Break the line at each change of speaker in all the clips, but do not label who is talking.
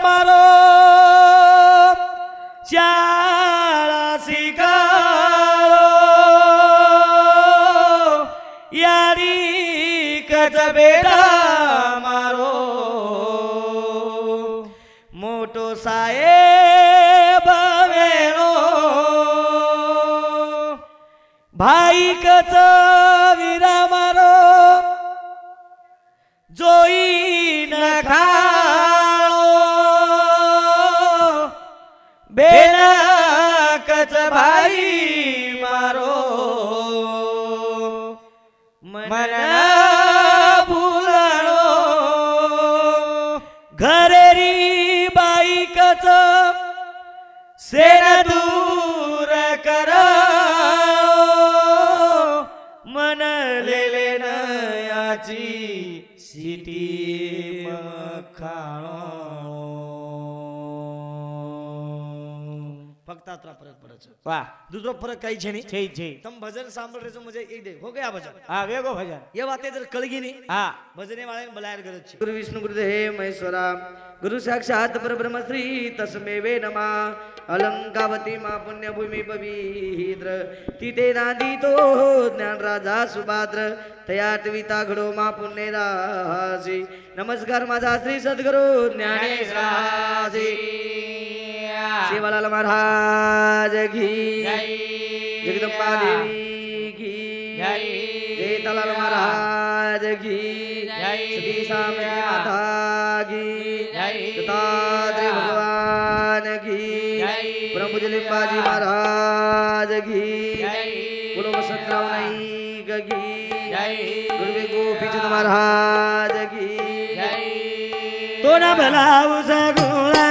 मारो चाला शिकारो यारी कच बेटा मारो मोटो साहेब वेणो भाई कच वीरा मारो जोई न खाओ बेना कच भाई मारो मना भूलाणो घरेरी बाई कच सेना दूर कराओ मन लेले नयाची सिटी मखाणो फक्त आता फरक पड़े वाह दूसरो फरक कई छे नहीं छे तुम भजन सांभळ रेजो मुझे एक दे हो गया भजन हां वेगो भजन ये बातें जर कळगी नहीं हां भजने वाले ने बुलायर गरज छे गुरु विष्णु गुरुदेव महेश्वरा गुरु साक्षात परब्रह्म श्री तस्मै वे नमः अलंकावती मा पुण्य भूमि पवित्र तिथे नांदी तो ज्ञान राजा सुभाद्र तयाटविता घडो मा पुण्य राशी नमस्कार माझा श्री सद्गुरु ज्ञानेश्वराजी सेवालाल महाराज की जगदंबा देवी की जेठालाल महाराज की सती सामने माता की दत्तात्रेय भगवान की परम पूज्य लिंबाजी महाराज की गुरु वसंतराव नाईक की गुरु गोपीचंद महाराज की तो ना भलाऊ सगुणा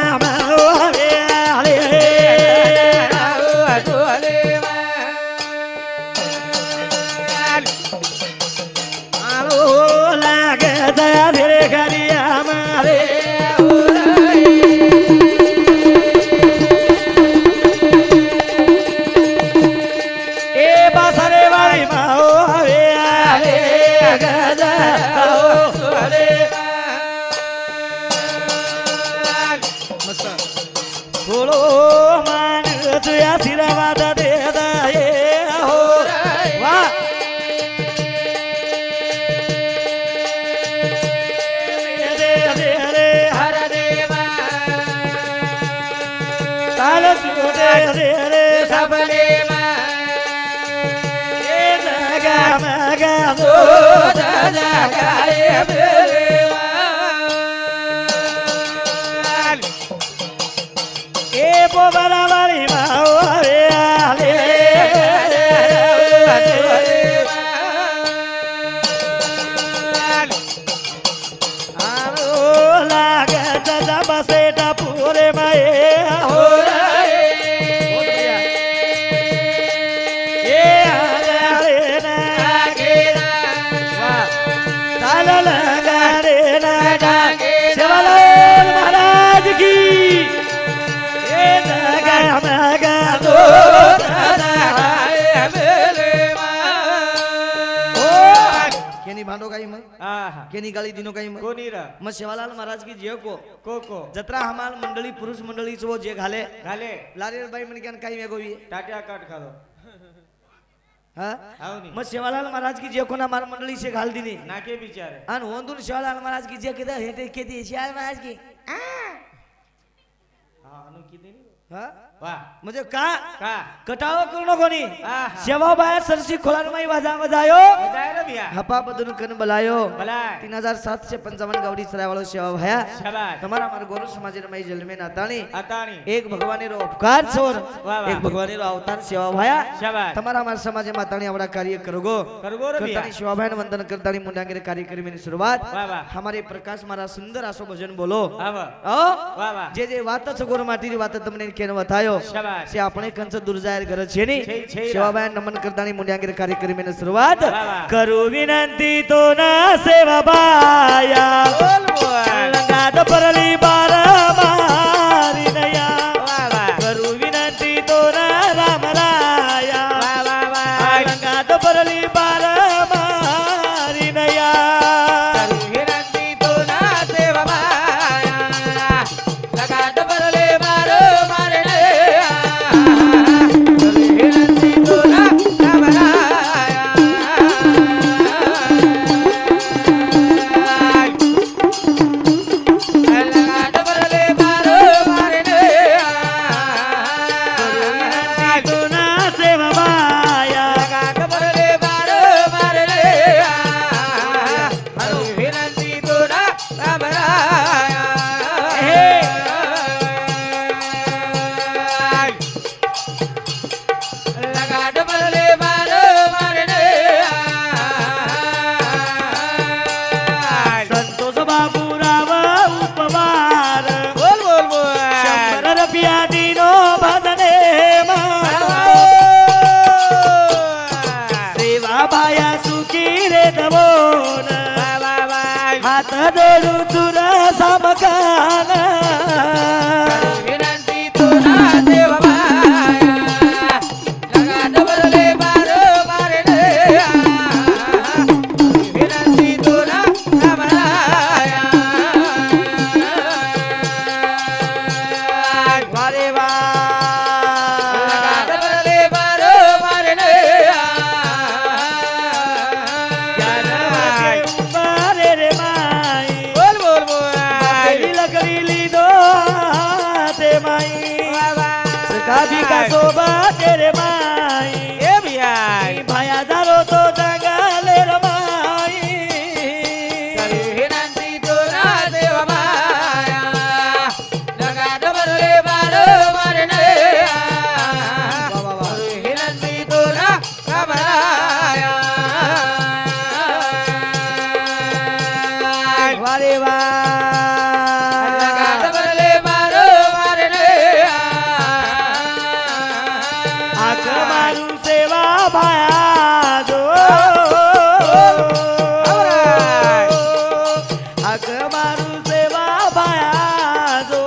गाली दिनों का मग सेवालाल महाराज की जे को जत्रा हमाल मंडली पुरुष मंडली वो जे घाले घाले लारे बाई मन क्या काही वेगोवी टाटा काट खालो हां मग सेवालाल महाराज की जे को ना मार मंडली से घाल दिनी नाके बिचारे अन होंदुन सेवालाल महाराज की जे किदा हेटे केती सेवालाल महाराज की हां अनु किदी हां वाह मुझे का कटाळो करू कोणी सेवा बाहेर सरसी खोलार माई वाजा वजायो वजाय रे बिया हपा बदन कन बलायो 3755 गावडी सरावाळो सेवा भया शाबाश तुम्हारा मार गोरु समाज रे माई जन्मे नाताणी आताणी एक भगवानी रो उपकार छोर एक भगवानी रो अवतार सेवा भया शाबाश तुम्हारा मार समाज माताणी आवडा कार्य करगो करगो रे बिया सेवा भयन वंदन करताणी मुंडांगे कार्यक्रम में शुरुआत हमारे प्रकाश महाराज सुंदर आसो भजन बोलो वाह वाह जे जे वात छ गोर माटी री वात तमने केन बतायो से अपने कंच दूर जायर गरज छे नी सेवाबाई नमन करतानी मुंड्यांगे कार्यक्रम में शुरुआत करू विनंती तो ना सेवाबाया लंगात परली बार मारी नया करू विनंती तो ना रामराया लंगात परली बार मारी नया करू विनंती तो ना सेवाबाया
लगा डबले बारो मारने
संतोष बाबूराव उपवार
बोल बोल बोल
100 रुपया दिनो बदने सेवा बाया सुखी रे दवोन हात जोडू तुरा समकान
विनंती तुला देव माया लगा डबले बारो मारने विनंती तुला माया
वारे वा
लगा डबले बारो मारने
मारे रे माई
बोल बोल बोल
तेरी लकड़ी लीदो ते माई कभी का शोभा तेरे माई
ए भैया
भाया दारो तो जंगले रमाई
विनंती तुला देव माया लगा डबले बारो मारने विनंती तुला माया
वारे वा
लगा डबले बारो मारने
आख मारू सेवा भाया जो आख मारू सेवा भाया जो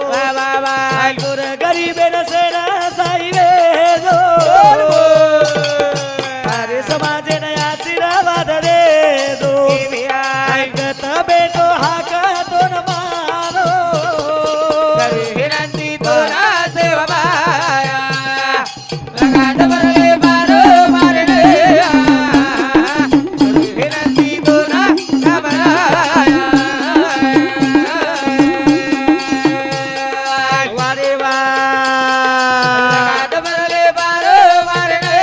गुर गरीबे नसे न साईवे जो अरे समाजे नया आशीर्वाद रे दो ऐकत बेटो हाक तो न मारो
विनंती तुला देव माया लगा डबले बारो मारने विनंती तुला माया
वारे वा
लगा डबले बारो मारने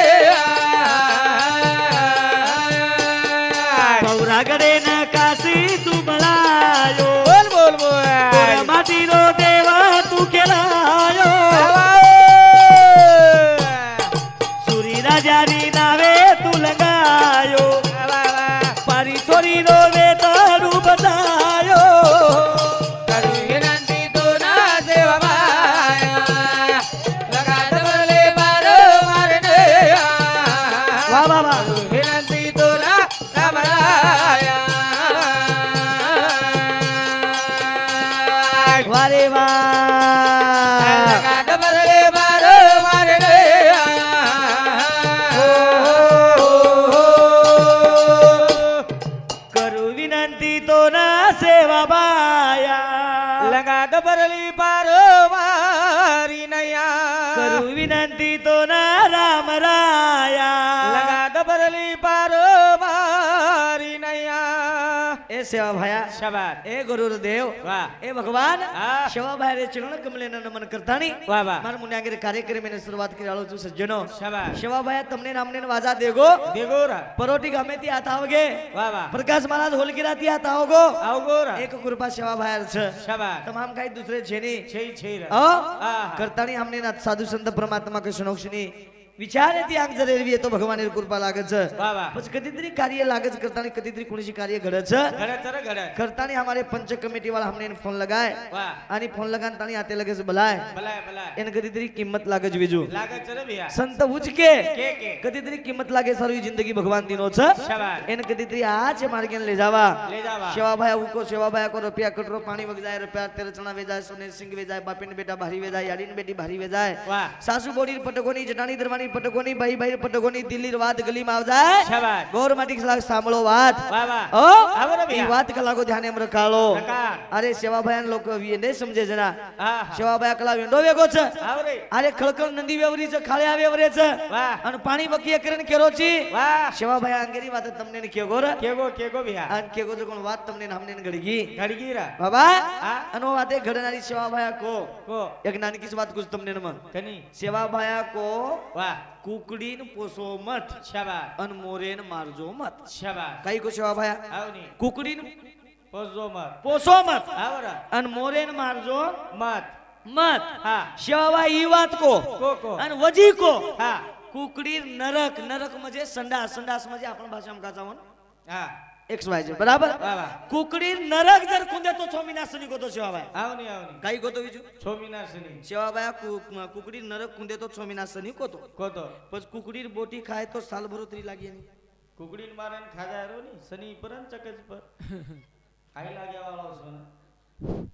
पौरागडे न काशी तू बळायो
बोल बोल बोल
माटीरो देवा तू केलायो सुरी राजानी नावे तू लगायो पारी छोरी रो वे तारू बजायो
विनंती तुला देव माया लगा डबले बारो मारने
वा वा वा
विनंती तुला माया
वारे वा
लगा डबले बारो मारने
करू विनंती तो ना सेवा बाया
लगा डबली बारो मारी नया
करू विनंती तो ना राम राया
लगा डबली बारो मारी नया
ए सेवा भाया
शबाद
ए गुरुदेव
वाह
ए भगवान
હા.
સેવા ભાઈ ચરણ કમલે નમન કરતાની
વાહ વાહ
મારા મુન્યાગીર કાર્યક્રમને શરૂઆત કરી આલો છું સજ્જનો
શબાદ
સેવા ભાઈ તમને નામને વાજા દેગો
દેગોરા
પરોટી ગામે થી આતા આવગે
વાહ વાહ
પ્રકાશ મહારાજ હોલગીરા થી આતા આવગો
આવગોરા
એક કૃપા સેવા ભાઈ છે
શબાદ
તમામ કાઈ दूसरे छेनी
छै छै रा
अ
હા
करतानी हमने ना साधु संत परमात्मा के शनोक्षनी विचार येते आंग जर एरवी येतो भगवान कृपा लागत छ
वाह वाह
પછી કદીતરી કાર્ય लागत करतानी कदीतरी कोणीशी कार्य घडत छ
घडे तर घडे
करतानी हमारे पंच कमेटी वाला हमने फोन लगाए
वाह
आणि फोन लगान तानी आते लगे से बुलाए
भलाय भलाय
એને कदीतरी किंमत लागे बीजू
लागे चले भैया
संत उचके
के
कदीतरी किंमत लागे सारी जिंदगी भगवान दिनो छ
शबाद
એને कदीतरी आज मार्ग ले जावा
ले जावा
सेवा भाई उको सेवा भाई को रुपया कटरो पानी वग जाए रुपया तेरे चना वे जाए सोने सिंह वे जाए बापिन बेटा भारी वे जाए याडीन बेटी भारी वे जाए
वाह
सासू बोडी पटकोनी जटानी दरवानी पटकोनी भाई भाई पटकोनी दिल्ली वाद गली में आव जाए
शबाद
गौर माटी के सांभळो વાત
वाह वाह
ओ
आवो रे
ई
भैया
વાત કલાકો ધ્યાને એમ રખાલો
રકાર
અરે સેવા ભાઈ લોક ને સમજે જરા
હા
સેવા ભાઈ કલા વેંડો વેગો છે
આવ રે
અરે ખળકળ નંદી વેવરી છે ખાળ્યા વેવરે છે
વાહ
અને પાણી વકીએ કરીને કેરોચી
वाह
સેવા ભાઈ અંગેરી વાત તમને ને કેગો રે
केगो भैया
આન કેગો જો કોણ વાત તમને નામને ને ગળગી
घडगी रा
બાબा
હા
અનો વાતે ઘડનારી સેવા ભાઈ को
को
એક નાની કિસ વાત કુછ તમને ન
कनी
સેવા ભાઈ को
वाह
કુકડીન પોસો મત
शबाद
અન મોરેન મારજો મત
शबाद
કઈ કો સેવા ભાઈ
आवनी
કુકડીન
पोसो मत
પોસો મત
હા બરા
અને મોરેન મારજો
મત
મત
હા
શિવાબાઈ ઈ વાત કો
को
અને વજી કો
હા
કુકડી નરક નરક મજે સંડાસ સંડાસ મજે આપણ ભાષામાં કાચાવન
હા
एक्स वाय जेड बराबर
वाह वाह
कुकड़ी नरक जर कुंदे तो 6 महीना सनी को तो सेवा
आवनी आवनी
काई को तो बीजू
6 મહિના સની
सेवा बाया कुकड़ी नरक कुंदे तो 6 महीना सनी को तो
કોતો
बस कुकड़ी बोटी खाए तो साल भर उतरी लागी नहीं
કુકડીન મારન ખાજા રો ની સની પરન ચકજ પર ખાઈ લાગ્યા વાળો છો ને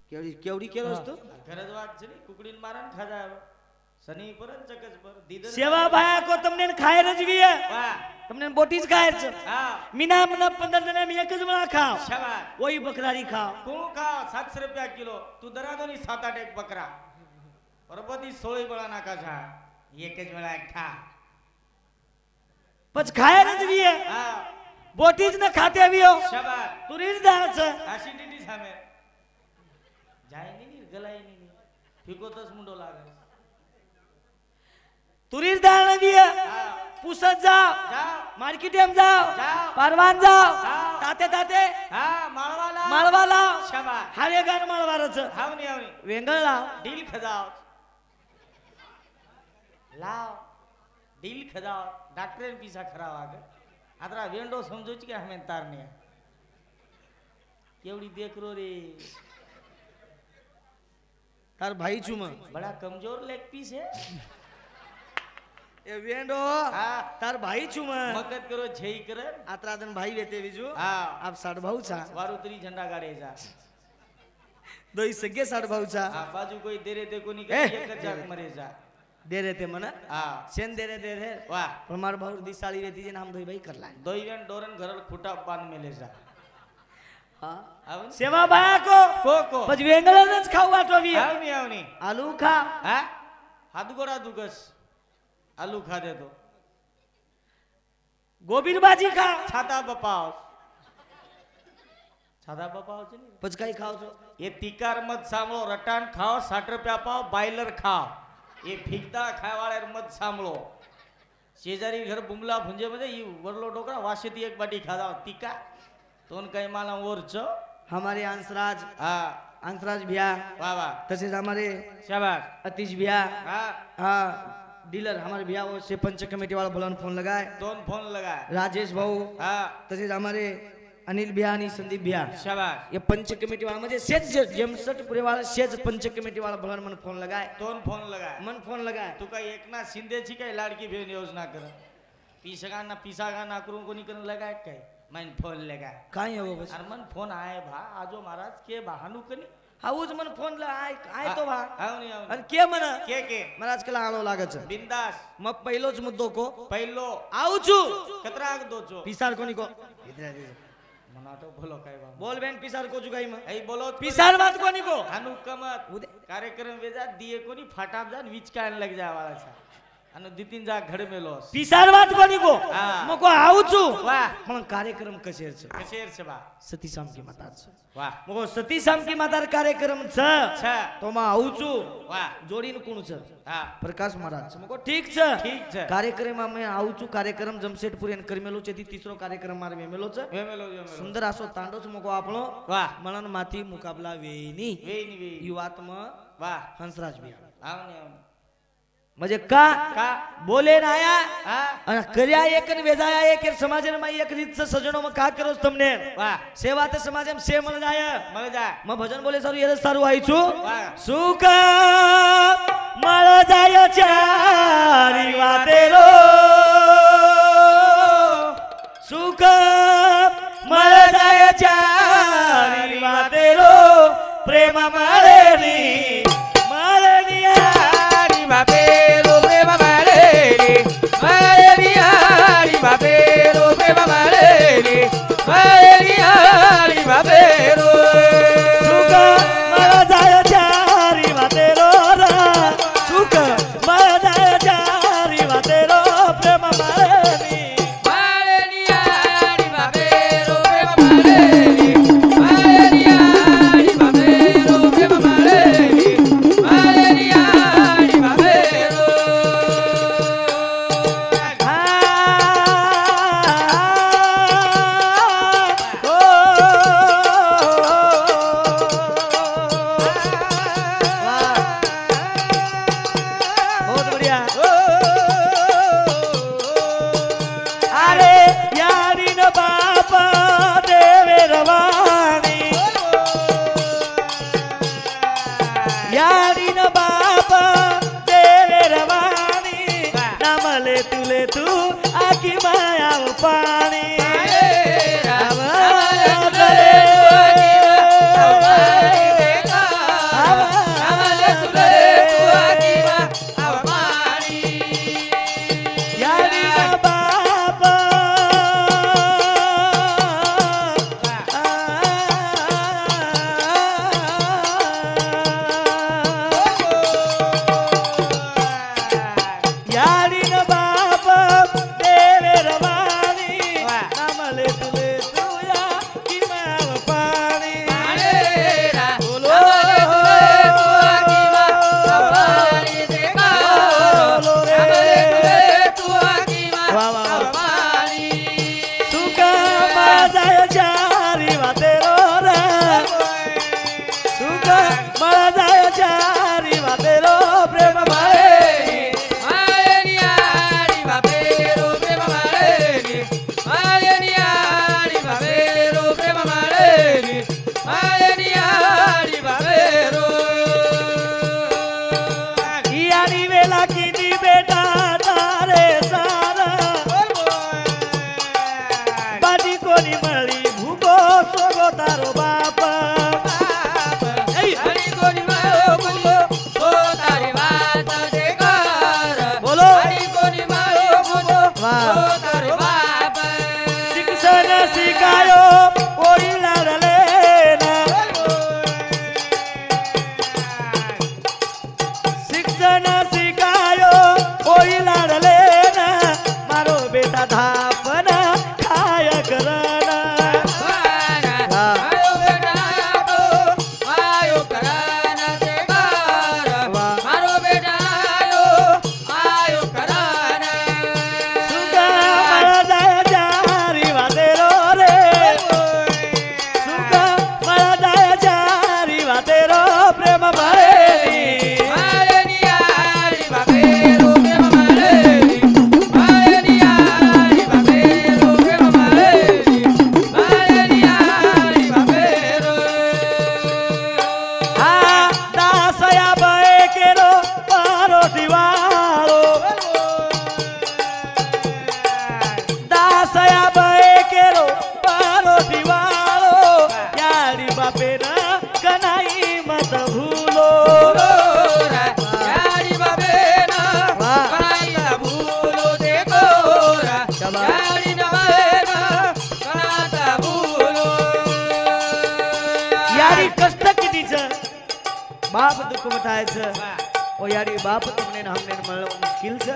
केवड़ी केवड़ी के रस्तो
ઘરે જ વાત છે ને કુકડીન મારન ખાજા રો સની પરન ચકજ પર દીદર
सेवा बाया को तुमने खाए रजवी है
વાહ
तुमने बोटी ज खाए छ
હા
मीना मना 15 दिन में एक ज बना खाओ
શાબાશ
वही बकरारी खाओ
તું ખા 700 રૂપિયા કિલો તું દરાદો ની 7-8 એક બકરા પરબતી 16 બળા નાખા છા એક જ બળા ખા
पछ खाए रजवी है
હા
बोटी ज न खाते भी हो
શાબાશ
तुरीज दाल छ
આસિડિટી સામે જાય ની ગલાય ની ફીકો તસ મુંડો લાગે
तुरीज दाल भी है
હા
पूसत जाओ
જાઓ
मार्केट में जाओ
જાઓ
परवान जाओ
જાઓ
ताते ताते
હા માળવાલા
माळवा लाव
શાબાશ
हारे गान माळवारच
આવની આવની
वेंगळ लाव
ડીલ ખજાવ લાવ ડીલ ખજાવ ડॉक्टर ने पीसा खराब आगे आदरा वेंडो समझो कि हमें तार ने केवड़ी देख रो रे
तार भाई छु म
बड़ा कमजोर लेग पीस है
ए वेंडो
हाँ
तार भाई छु म
मगत करो छई करे
आत्रादन भाई वेते बीजू
हाँ
आप साड भाऊ छा
वारुतरी झंडा गाड़े जा
दोई सगे साड भाऊ छा
हाँ बाजू कोई देरे दे को नहीं
ए,
करे एक जाक मरे जा
दे रे ते मना
हाँ
सेन दे रे
वाह
पर मार भाऊ दिसाली वेती जे नाम दोई भाई करला
दोई वेन डोरन घर खुटा बांध में ले जा
हां
आवनी
सेवा बाया को
को
पछ वेंगळ नच खाऊ वाटो वी
आवनी आवनी
आलू खा
हाँ हाथ गोड़ा दुगस आलू खा दे तो
गोबीर भाजी खा
छाता बपाव छाता बपाव છે ને
पछ काई खाओ छो
ये तिकार मत સાંભળો રટાણ ખાઓ 60 રૂપિયા પાવ બાયલર ખાઓ ये ફીકતા ખાય વાળે મત સાંભળો शेजारी घर बुमला भुंजे मध्ये ये वरलो डोकरा वाशेती एक बाटी खादा तिका तोन काही माला ओरच
हमारे अंशराज
हा
भैया
वाह वाह
तसेच हमारे
शाबाश
अतीश भैया
हाँ
हाँ डीलर हमारे भैया वो से पंच कमेटी वाला बुलान फोन लगाए
दोन फोन लगाए
राजेश भाऊ
हाँ
तसेच हमारे अनिल भैया आणि संदीप भैया
शाबाश
ये पंच कमेटी वाला म्हणजे शेज जमसटपुरे वाला शेज पंच कमेटी वाला बुलान मन फोन लगाए
दोन फोन लगाए
मन फोन लगाए
तू काय एकनाथ शिंदेची काय लाडकी बहीण योजना कर पिसागा ना करून कोणी करून लगाय काय मन फोन लगाय
काय है वो बस
अरे मन फोन आए भा आजो महाराज के बहानू कनी
हाऊज मन फोन ला आय तो वा
आवनी आवनी
आणि के मन
के
महाराज कला आलो लागच
बिंदास
मग पहिलोच मुद्दो को
पहिलो
आऊ छु
कतराग दोचो
पिसार कोणी को
मना तो बोलो काय बा
बोल बेन पिसार को जुगाई म
ऐ बोलो
पिसार बात कोणी को
हानू कमत
उदे
कार्यक्रम वेजा दिए कोनी फाटाप जान विचकान लग जा वाला छा अनु दितीन जा घड मेलोस
पिसार बात कोणी को
हा.
मको आऊ छु
वाह
पण कार्यक्रम कशेर छ
कशेर छ बा
सती शाम की माता छ
वाह
मको सती शाम की माता कार्यक्रम छ
छ
तो मा आऊ छु
वाह
जोडीन कोण छ
हा
प्रकाश महाराज छ मको ठीक छ
ठीक छ
कार्यक्रम में आऊ छु कार्यक्रम जमशेदपुर एन करमेलो छ ती तीसरो कार्यक्रम मार मेलो छ
वेमेलो
सुंदर आसो तांडो छ मको आपलो
वाह
मनन माती मुकाबला वेनी
वेनी वे
यु वात म
वाह
हंसराज भैया
आवनी आवनी
म्हणजे का
का
बोले ना आया
हा
અને કર્યા એક ને વેજાયા એક સમાજમાં એક રીત સજણો માં કા કરો તમને
वाह
સેવા તે સમાજમ સે મન જાય
मग जा
म भजन बोले सारू ये सारू आई छु
वाह
सुख मळ जाय चारी वातेरो सुख मळ जाय चारी वातेरो प्रेम माळेनी माळेनी
हरी बापेरो प्रेम माळेली माळेली हरी बापेरो प्रेम माळेली माळेली हरी बापेरो
सुख मळ जाय चारी वातेरो सुख मळ जाय चारी वातेरो यारी न बाप देवे रवानी नामले तुले तू आखी माया पाणी बाप दुख बतायचं ओ यारी बाप तुमने हमने मळ मुश्किल छ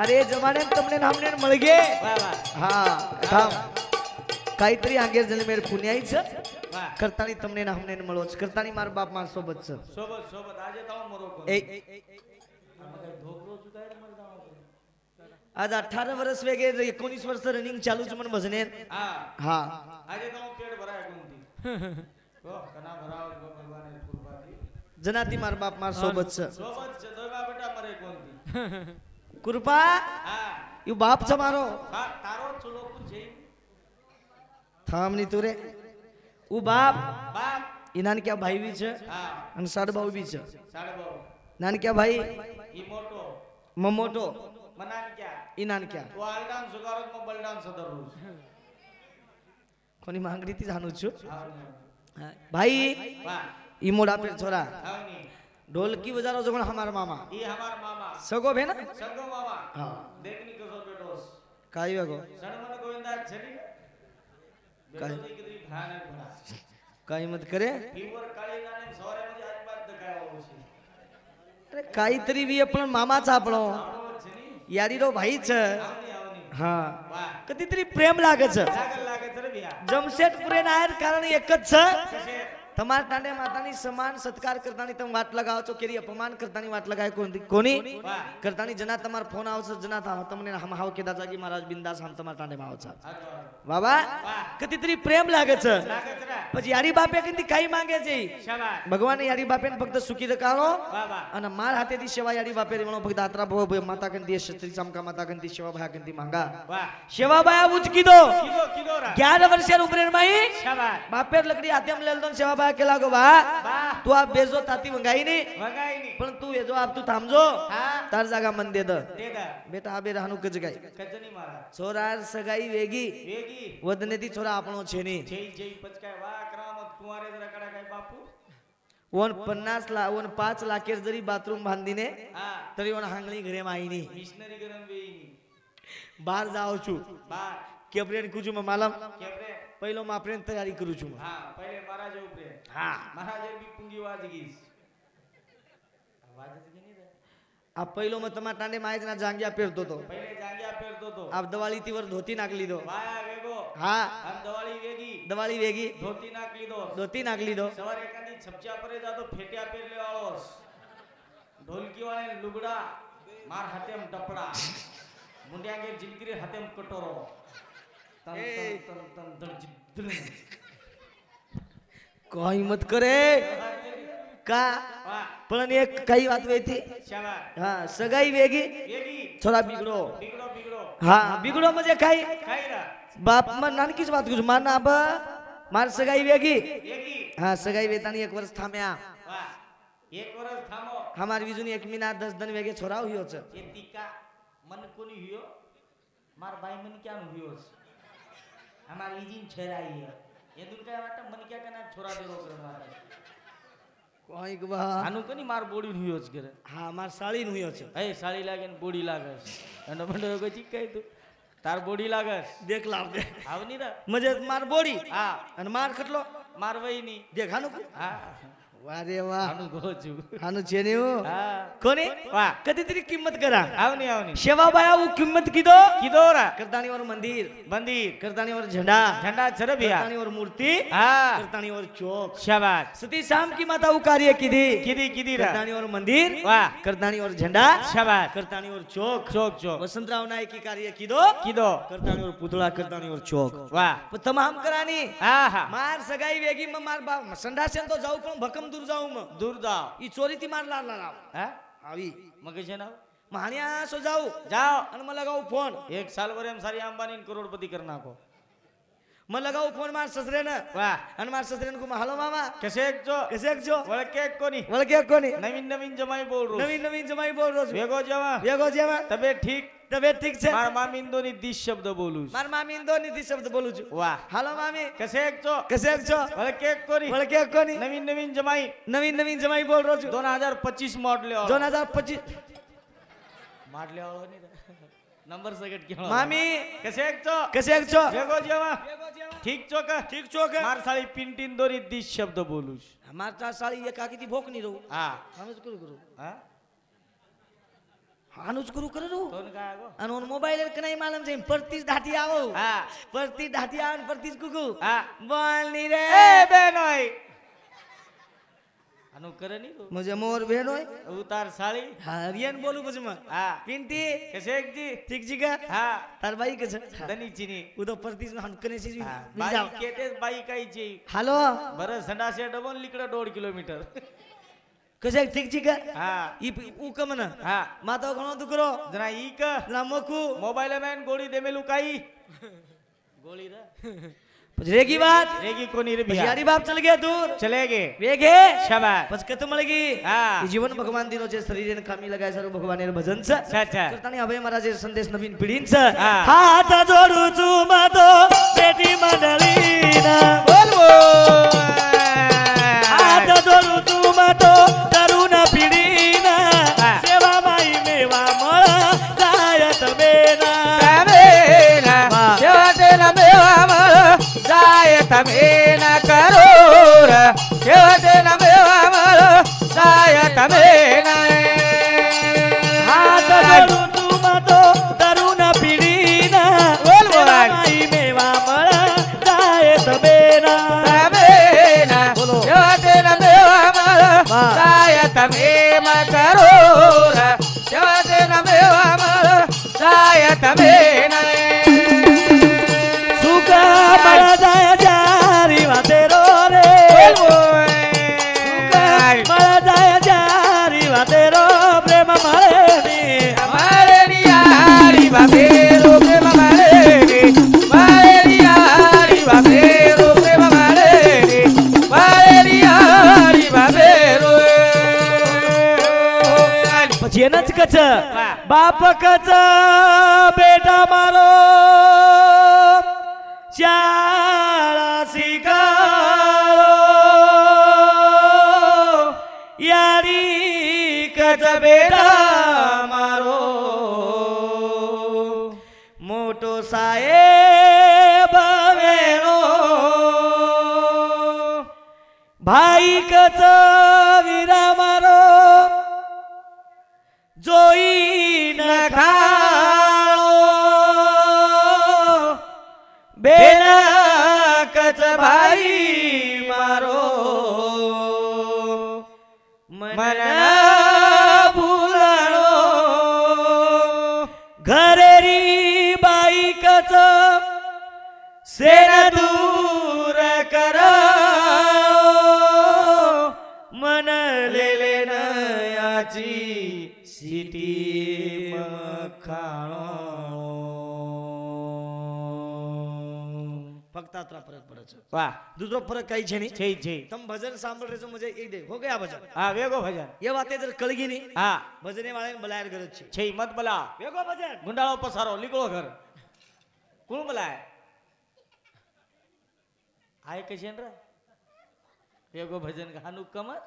अरे जमाने में तुमने हमने मळ गे हां थांब काहीतरी आंगेर जण मेर पुण्याईच करतानी तुमने हमने मळोच करतानी मार बाप मार सोबत छ सोबत सोबत आजे ताव मरो को आज 18 वर्ष वेगे 19 वर्ष रनिंग चालू च मन भजने हां आजे ताव पेट भराय कोणती हो कना भराव भगवान जनाती मार बाप मार सोबत सोबत दोगा बेटा मरे कोणती कृपा हां यू बाप छ मारो हां तारो चुलो कुछे थामनी तुरे उ बाप बाप इनान क्या भाई भी छ हां अन साड भाऊ भी छ साड भाऊ नान क्या भाई ई मोटो ममोटो मनान क्या इनान क्या तो आलडान सुगारत म बलडान सदरुस कोणी मांगडी ती जाणू छु भाई वाह ई मोड़ा पे छोरा ढोलकी बजा रहा जगन हमार मामा ये हमार मामा सगो भेना सगो मामा हां देखनी कसो बेटोस काई बगो सणमन गोविंदा छरी काई कितरी भाने भरा काई मत करे फीवर काळी नाने सोरे मध्ये आज बात दकायो छे अरे काहीतरी भी आपण मामाचा आपलो यारी रो भाई छ हां वाह कितीतरी प्रेम लागच लागत रे बिया जमशेदपुरे नायर कारण एकच छ तमार तांडे मातानी समान सत्कार करतानी तम वाट लगाव छो केरी अपमान करतानी वाट लगाय कोणी करतानी जना तमार फोन आवछ जना तमने हम हाव केदा जागी महाराज बिंदास हम तमार तांडे मावछ बाबा कितीतरी प्रेम लागच પછી यारी बापे किंती काही मागे છે भगवान यारी बापे फक्त सुखी रकाळो અને मार हातेती सेवा यारी बापे म्हणो फक्त आत्रा भव माता कंती श्री समका माता कंती सेवा भाया कंती मांगा सेवा भाया उच कीदो 11 वर्षेर उमरेर माई बापेर लकडी हातेम लेलदोन सेवा बा केला गो बा तू आप बेजो ताती वंगाई नहीं पण तू ये जो आप तू थांबजो तार जागा मन दे द बेटा आबे राहनु कज गाई छोरार सगाई वेगी वदने ती छोरा आपणो छे नी वन 5 लाखेर जरी बाथरूम बांधीने तरी वन हांगली घरे माईनी बाहर जाओ छु केपरेन कुजु में मालम पहिलो माप्रेन तयारी करू छु
पहिले महाराज उपरे महाराज बी पुंगी वाजगीस आवाज नहीं रे
अब पहिलो में तमा टांडे मायज ना जांगिया पेरतो तो
पहिले जांगिया पेरतो तो
अब दवाली तीवर धोती नाकली दो
वाया वेगो हम दवाली वेगी धोती नाकली दो सवार एखादी छपच्या परे जातो फेट्या पेरले वाळोस ढोलकी वाले लुगडा मार हातेम टपडा मुंड्यांगे जिलगिरी हातेम कटोरो तन तन तन तन
कोई मत करे का पण एक काही बात वेती हां सगाई वेगी थोड़ा बिगड़ो हां बिगड़ो म्हणजे काय बाप मन नानकीच बात करू मान अब मार सगाई वेगी हां सगाई वेतानी 1 वर्ष थाम्या
वाह 1 वर्ष थामो
हमार विजुनी 1 महीना 10 दिन वेगे छोरा हुयो छ
ये टीका मन कोनी हुयो मार बाई मन क्या हुयोस हमार इजिन छराई है ये दुन काय वाटा मन क्या करना छोरा दे रोक रहा
कोई गवा
आनु कोनी मार बोडी हुयोस करे
हां मार साळी हुयो छ
ए साळी लागेन बोडी लागस अन मंडो को चिकाय तू तार बोडी लागस
देख लाव दे
आवनी रा
म्हणजे मार बोडी
हां
आणि मार खटलो
मार वहिनी
देख हानु
हां
वारे वाह
हानु गोजू
हानु छेने हो
हां
कोणी
वाह
कधी तरी किंमत करा
आवनी
शेवा बाया वो किंमत किदो
रा
करतानीवर मंदिर करतानीवर
झंडा चरबिया
करतानीवर मूर्ति
हां
करतानीवर चौक
शाबाश
सती शाम की माता वो कार्य
किदी रा
करतानीवर मंदिर
वाह
करतानीवर झंडा
शाबाश
करतानीवर चौक वसंतराव नायक की कार्य किदो करतानीवर पुतळा करतानीवर चौक
वाह
तमाम करानी
हां
मार सगाई वेगी में मार बा संडासन तो जाऊ पण भकम दूर जाऊ म
दूर जाओ
ई चोरी ती मार लाला राव
हां
आवी
मगे छे ना
महानिया सो जाओ आणि मला लगाऊ फोन
1 साल वर सारी अंबानी करोड़पति करना को
मैं लगाऊ फोन मार ससरे न
वाह
आणि मार ससरे को हॅलो मामा
कैसे जो वळके कोनी नवीन जमाई बोल रो
नवीन जमाई बोल रो
वेगो जमा तबे ठीक छे मार मामी इंदोनी 20 शब्द बोलू
मार मामी इंदोनी 20 शब्द बोलू छु
वाह
हॅलो मामी
कैसे जो वळके कोनी नवीन जमाई
बोल रो छु
2025 मॉडल
2025
मॉडल नहीं नंबर सगट के
मामी
कैसे
जो
वेगो जमा ठीक चोक मार साली पिंटीन दोरी 20 शब्द बोलू
हमार साली ये का किती भोक नहीं रहू
हां
हानुज करू
हां
हानुज करू
तोन काय गो
आणि मोबाईल कनाई मालम जे परतीस ढाटी आओ
हां
परतीस ढाटी आन परतीस कुकू
हां
बोल नी रे
ए बेनोय अनु करे नी तो
मुझे मोर बहन होय
उतार साली
हरियन बोलू कुछ म
हां
पिंटी
कैसे जी
ठीक जी का
हां
तार बाई कछ
दनी चिनी
उदो परतीस में हनकने से
बाई केते बाई काई ची
हेलो
बरं संडा से डबल लिकड़ा 1.5 किलोमीटर
कसे ठीक जी का
हां
ई ऊ कमन
हां
माता घणो दुकरो
जना ई का
जना मकू
मोबाइल में गोली दे मेलू काई गोली रे
रेगी बात
रेगी कोनी रे बिया
यारी बाप चल गया दूर
चले गए
वेगे
शाबाश
बस कत मळगी
हां
जीवन भगवान दिनो जे शरीरेन खामी लगाय सर्व भगवानेर भजन छ
अच्छा
करतानी अभय महाराज संदेश नवीन पिढीन छ हात जोडू छु मातो बेटी मंडळीना
बोलबो
हात जोडू छु मातो तरुण पिढीना सेवा बाई मेवा मळ जायत बेना
सेवा देना मेवा मळ जायत मेना करोर सेवा देना मेवा मळ जायत मेना
हात जोडू छु मातो तरुण पिढीना सेवा बाई मेवा मळ जायत बेना
सेवा देना मेवा मळ जायत मेमा करोर सेवा देना मेवा मळ जायत मेना
सुका मला जाय जारी वातेरो रे सुका मला जाय जारी वातेरो प्रेम मारे नी
यारी बाबेरो प्रेम मारे नी यारी बाबेरो प्रेम मारे नी
જેનજ કચ
વાહ.
બાપ કચ બેટા મારો ચાળા શિકારો યારી કચ બેટા મારો મોટો સાહેબ વેણો ભાઈ કચ વીરા મારો જોઈ ન ખાળો બેના કચ ભાઈ મારો મન ભૂલાણો ઘરેરી બાઈ કચ સેના દૂર કરાળો મન લેલે નયાચી સિટી મખાણો ફક્ત આટલા ફરક પડે છે
વાહ
दूसरो फरक कई छे नहीं
છે છે
तुम भजन सांभळ रहे मुझे एक दे हो गया भजन
હા વેગો ભજન
ये बातें जर कळगी नहीं
હા
भजने वाले बलायर गरज छे
છે મત બલા
वेगो भजन
ગુંડાળો પસારો લીકળો ઘર કોણ બલાય આય કે છે ને વેગો ભજન ખાનું કમર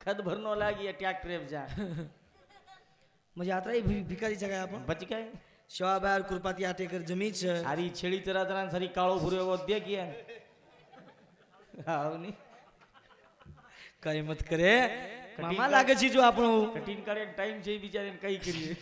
ખદ ભરનો લાગી ટ્રેક્ટર જા
मुझे यात्रा ही भिकारी जगह अपन
બચ ગઈ
शिवाबार कृपाती आटेकर जमीन छे
સારી છેડી તરા તરા સારી કાળો ભૂરો એવો દે ગયા હાવ ની
कई मत करे मामा लागे छी जो આપણો
કઠિન કાળે ટાઈમ છે બિચારીને કઈ કરીએ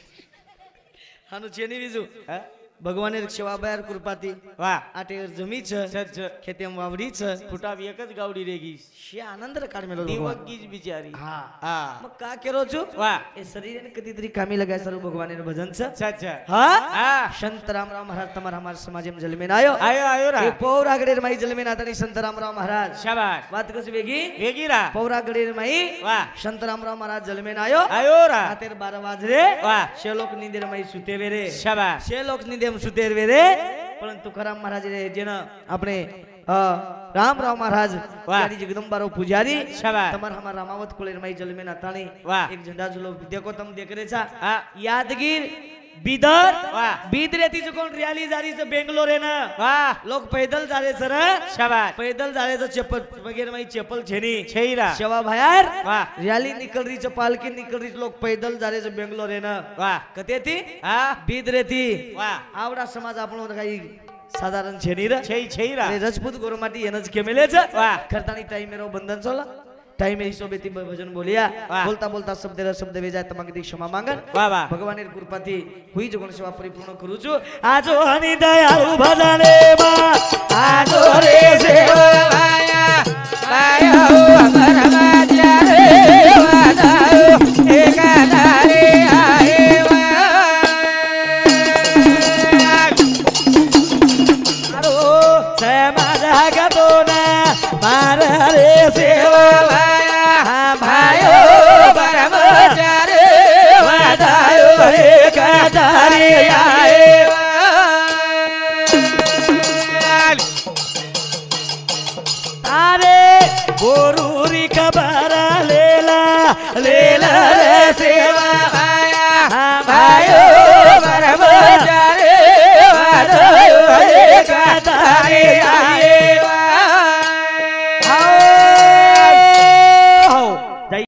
હાનું છે ની બીજું
હા
ભગવાને શિવાબાર कृपाती
વાહ
આટેकर जमीन छे
છ
ખેતેમ વાવડી છે
ફૂટાવી એક જ ગાવડી રેગી
શી આનંદ ર કાઢ મેલો ભગવાન
દેવકી જ બિચારી
હા
હા
મગ કા કેરો છું
વાહ
એ શરીરને કદી તરી કામી લગાય સરું ભગવાને ભજન છે
છ
હા
હા
સંત રામરાव महाराज તમારા અમારા સમાજમાં જલમેન આયો
આયો રા
એ પૌરાગડેર માઈ જલમેન આતાની સંત રામરાव महाराज
શાબાશ
વાત કસ વેગી
વેગી રા
પૌરાગડેર માઈ
વાહ
સંત રામરાव महाराज જલમેન આયો
આયો રા
આતેર 12 વાજરે
વાહ
શેલોક નીંદર માઈ સુતે વેરે
શાબાશ
શેલોક નીંદેમ સુતેર વેરે પરંતુ ખરામ મહારાજ રે જેના આપણે રામરાव महाराज
વાહ.
यानी जगदम्बारो पुजारी
શાબાશ
તમારા હમાર રામાવત કોલેર માઈ જલમેન આતાણી
વાહ
एक झंडा झुलो देखो तुम देख रहे छा
હા
यादगीर बीदर
वाह.
बीद रहती जो कौन रियाली जा रही से बेंगलोर है ना
વાહ
लोग पैदल जा रहे सर
શાબાશ
पैदल जा रहे चप्पल वगैरह में चप्पल छेनी
છઈરા
शवा भायार
वाह
रैली निकल रही है पालकी निकल रही लोग पैदल जा रहे बेंगलोर है ना
વાહ
कते थी
હા
बीद रहती
વાહ
आवड़ा समाज આપણો કઈ સાધારણ છે ની રે
છઈરા
અને રાજપૂત ગોરમાટી એને જ કેમેલે છે
વાહ.
ખરતાની ટાઈમ મેરો બંધન સોલા टाइम हिशोबेती भजन बोलिया
वाह.
बोलता बोलता शब्द वे जाए तमाम दी क्षमा मांगन
વાહ વાહ
भगवान कृपाती हुई जो सेवा परिपूर्ण करू छु आजो हनी दयालु भजने मा आजो रे सेवा
વાયા વાયા અમર વાજા રે વાદાયો એકાધારે આએવા
आरो समाज हगतो ना मार रे सेवा
વાયા
भायो
પરમચારે
वादायो एकाधारे आएवा तारे गोरूरी खबर लेला लेला रे सेवा